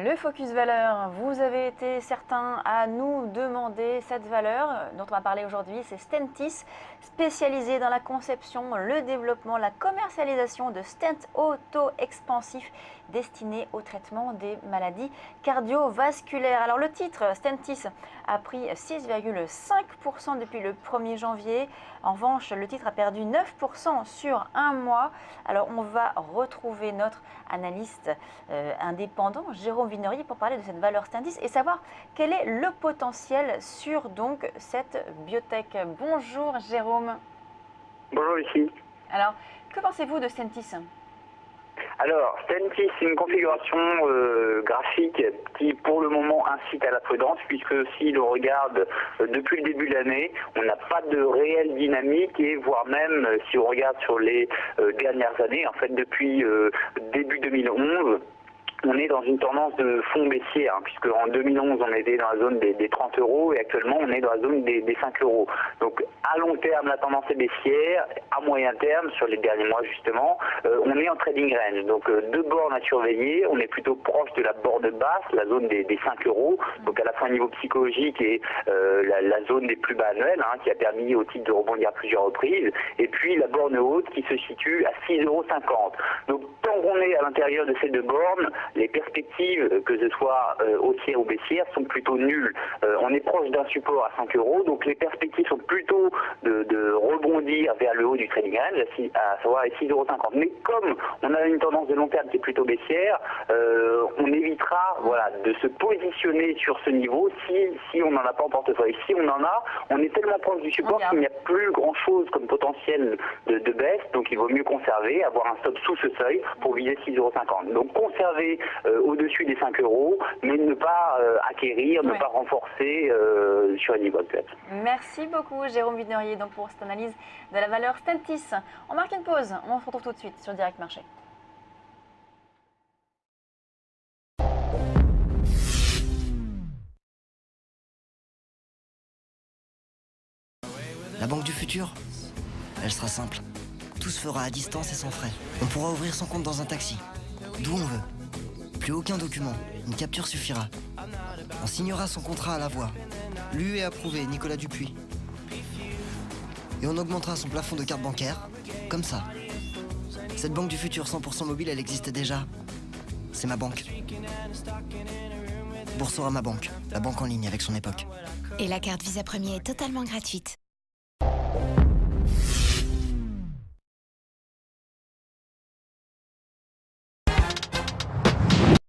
Le focus valeur, vous avez été certains à nous demander cette valeur dont on va parler aujourd'hui, c'est Stentis, spécialisé dans la conception, le développement, la commercialisation de stents auto-expansifs destinés au traitement des maladies cardiovasculaires. Alors le titre, Stentis, a pris 6,5% depuis le 1er janvier. En revanche, le titre a perdu 9% sur un mois. Alors on va retrouver notre analyste indépendant, Jérôme Vinorier, pour parler de cette valeur Stentis et savoir quel est le potentiel sur donc cette biotech. Bonjour Jérôme. Bonjour Lucie. Alors, que pensez-vous de Stentis ? Alors, Stentis, c'est une configuration graphique qui, pour le moment, incite à la prudence, puisque si l'on regarde depuis le début de l'année, on n'a pas de réelle dynamique, et voire même, si on regarde sur les dernières années, en fait, depuis début 2011, on est dans une tendance de fond baissière, puisque en 2011 on était dans la zone des 30 euros et actuellement on est dans la zone des 5 euros. Donc à long terme la tendance est baissière, à moyen terme sur les derniers mois justement, on est en trading range. Donc deux bornes à surveiller, on est plutôt proche de la borne basse, la zone des 5 euros, donc à la fois au niveau psychologique et la zone des plus bas annuels, qui a permis au titre de rebondir à plusieurs reprises, et puis la borne haute qui se situe à 6,50 euros. Donc tant qu'on est à l'intérieur de ces deux bornes, les perspectives, que ce soit haussières ou baissières, sont plutôt nulles. On est proche d'un support à 5 euros, donc les perspectives sont plutôt de rebondir vers le haut du trading range, à savoir à 6,50 euros. Mais comme on a une tendance de long terme qui est plutôt baissière, on évitera de se positionner sur ce niveau si on n'en a pas en portefeuille. Si on en a, on est tellement proche du support qu'il n'y a plus grand chose comme potentiel de baisse, donc il vaut mieux conserver, avoir un stop sous ce seuil pour viser 6,50 euros. Donc conserver au-dessus des 5 euros, mais ne pas acquérir, ne pas renforcer sur un niveau actuel. Merci beaucoup Jérôme Vinorier donc, pour cette analyse de la valeur Stentis. On marque une pause, on se retrouve tout de suite sur Direct Marché. La banque du futur, elle sera simple. Tout se fera à distance et sans frais. On pourra ouvrir son compte dans un taxi, d'où on veut. Plus aucun document, une capture suffira. On signera son contrat à la voix. Lu et approuvé, Nicolas Dupuis. Et on augmentera son plafond de carte bancaire, comme ça. Cette banque du futur 100% mobile, elle existe déjà. C'est ma banque. Boursorama Banque, la banque en ligne avec son époque. Et la carte Visa Premier est totalement gratuite.